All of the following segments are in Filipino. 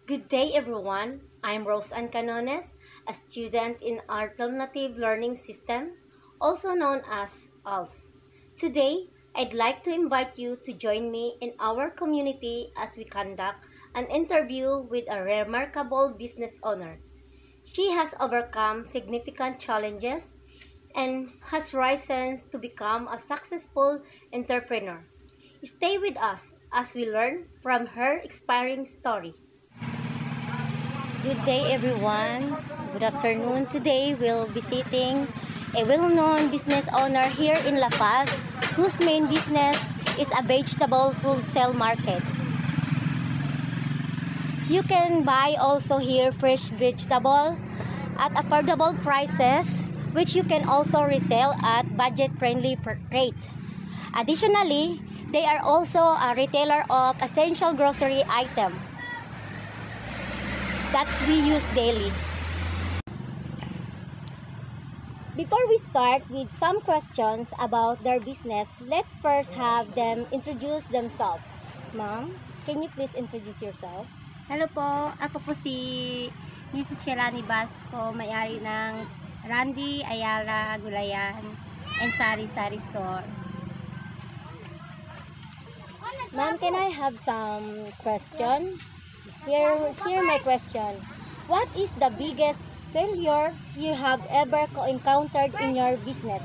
Good day everyone, I'm Roseanne Canones, a student in Alternative Learning System, also known as ALS. Today, I'd like to invite you to join me in our community as we conduct an interview with a remarkable business owner. She has overcome significant challenges and has risen to become a successful entrepreneur. Stay with us as we learn from her inspiring story. Good day everyone. Good afternoon. Today we'll be visiting a well-known business owner here in La Paz whose main business is a vegetable wholesale market. You can buy also here fresh vegetable at affordable prices which you can also resell at budget-friendly rates. Additionally, they are also a retailer of essential grocery items that we use daily. Before we start with some questions about their business, let's first have them introduce themselves. Ma'am, can you please introduce yourself? Hello po, ako po si Mrs. Shelani Basco, may-ari ng Randy Ayala Gulayan and Sari Sari Store. Ma'am, can I have some question? Here my question. What is the biggest failure you have ever encountered in your business?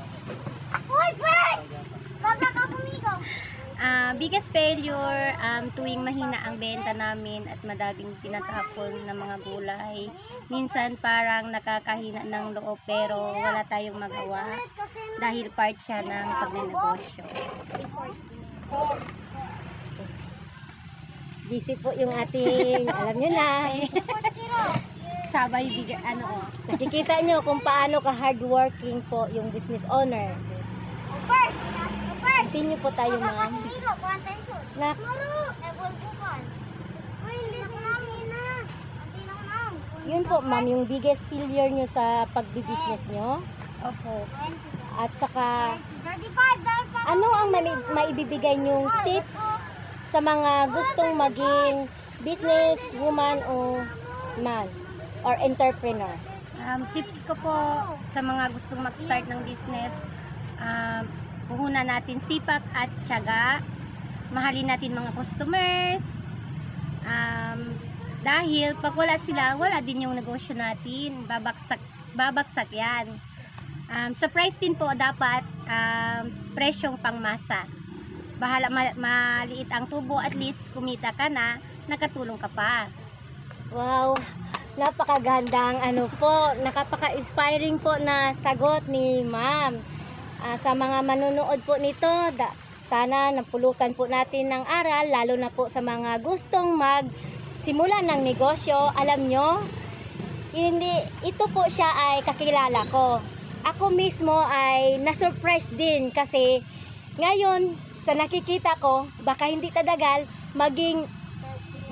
Biggest failure, tuwing mahina ang benta namin at madaming tinatapon ng mga gulay. Minsan parang nakakahina ng loob pero wala tayong magawa dahil part siya ng pagnenegosyo. Busy po yung ating, alam nyo na. Sabay Nakikita nyo kung paano ka hardworking po yung business owner. Continue po tayo, ma'am. Yun po, ma'am, yung biggest failure nyo sa pagbi-business nyo. Opo. At saka, ano ang maibibigay nyong tips sa mga gustong maging business woman o man or entrepreneur? Tips ko po sa mga gustong mag-start ng business, puhunan natin sipag at tiyaga, mahalin natin mga customers, dahil pag wala sila, wala din yung negosyo natin, babagsak yan. Sa price din po dapat presyong pangmasa. Bahala maliit ang tubo, at least kumita ka na, nakatulong ka pa. Wow, napakagandang nakapaka-inspiring po na sagot ni ma'am. Sa mga manunood po nito, sana napulutan po natin ng aral, lalo na po sa mga gustong magsimula ng negosyo. Alam nyo, ito po siya ay kakilala ko. Ako mismo ay na-surprise din kasi ngayon sa nakikita ko, baka hindi tadagal maging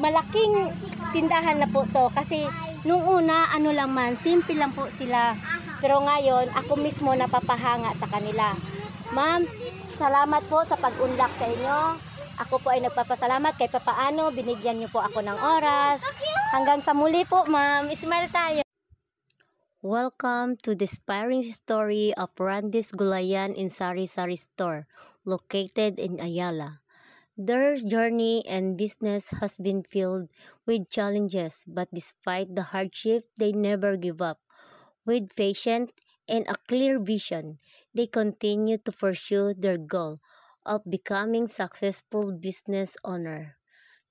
malaking tindahan na po to. Kasi nung una, simple lang po sila. Pero ngayon, ako mismo napapahanga sa kanila. Ma'am, salamat po sa pag-unlak sa inyo. Ako po ay nagpapasalamat kahit papaano, binigyan niyo po ako ng oras. Hanggang sa muli po, ma'am. Smile tayo. Welcome to the inspiring story of Randy's Gulayan in Sari Sari Store, located in Ayala. Their journey and business has been filled with challenges, but despite the hardship, they never give up. With patience and a clear vision, they continue to pursue their goal of becoming successful business owner.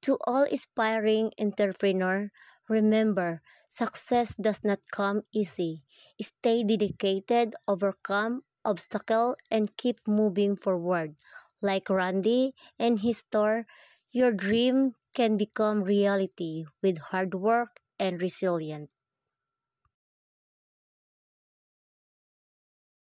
To all aspiring entrepreneur, remember, success does not come easy. Stay dedicated, overcome obstacles, and keep moving forward. Like Randy and his store, your dream can become reality with hard work and resilience.